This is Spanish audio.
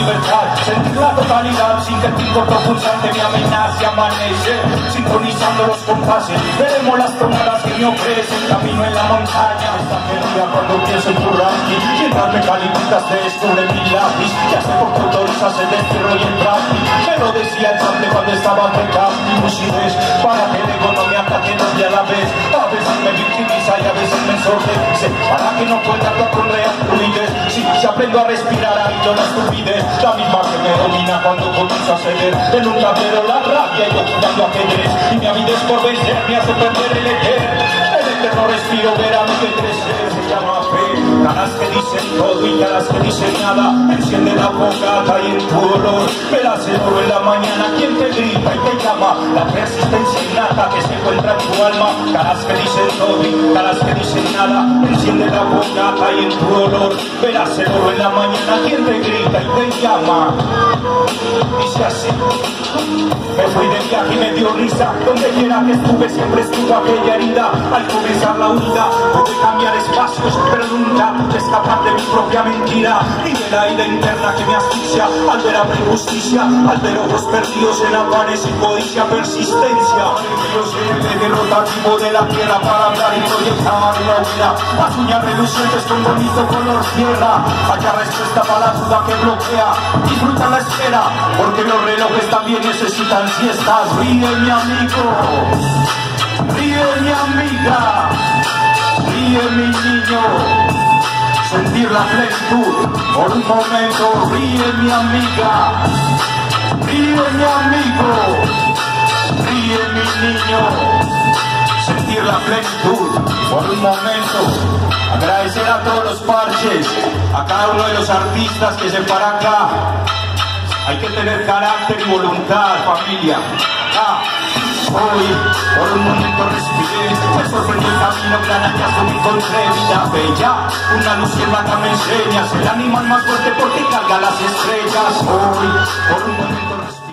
libertad, sentir la totalidad sin que el picoto pulsante me amenace amanecer, sintonizando los compases, veremos las tomadas que me ofrecen camino en la montaña. Esta perdida cuando pienso en tu ranking, mientras me califitas te descubre mi lápiz, ya sé por qué autorizas el destierro y el tráfico, me lo decía el sable cuando estaba pecado mi lucidez, para que el ego no me ataque dos y a la vez, a veces me victimiza y a veces me ensordece, para que no pueda actuar con real fluidez, si aprendo a respirar ahí yo la estupidez, la misma que me domina cuando comienzo a ceder, en un tablero la rabia y yo jugando ajedrez, y mi avidez por vencer me hace perder el eterno respiro, verán que crecer, se llama fe, caras que dicen todo y caras que dicen nada, enciende la fogata y en tu dolor, verás el oro en la mañana, quien te grita y te llama, la persistencia innata que se encuentra en tu alma, caras que dicen todo y caras que dicen nada, enciende la fogata y en tu dolor, verás el oro en la mañana, quien te grita y te llama, dice así. Me fui de viaje y me dio risa, donde quiera que estuve siempre estuvo aquella herida, al comenzar la huida pude cambiar espacios, pero nunca pude escapar de mi propia mentira, y de la ira interna que me asfixia, al ver hambre y justicia, al ver ojos perdidos en afanes y codicia, persistencia, Dios el derrotativo de la tierra para hablar y proyectar una huida, las uñas relucientes con bonito color tierra, haya respuesta para la duda que bloquea, disfruta la espera, porque los relojes también necesitan siestas. Ríe mi amigo, ríe mi amiga, ríe mi niño, sentir la plenitud por un momento. Ríe mi amiga, ríe mi amigo, ríe mi niño, sentir la plenitud por un momento. Agradecer a todos los parches, a cada uno de los artistas que se para acá. Hay que tener carácter y voluntad, familia. Hoy, por un momento respiré, me sorprendió el camino, gran hallazgo me encontré, vida bella, una luz que mata me enseñas, el animal más fuerte porque carga las estrellas. Hoy, por un momento respiré.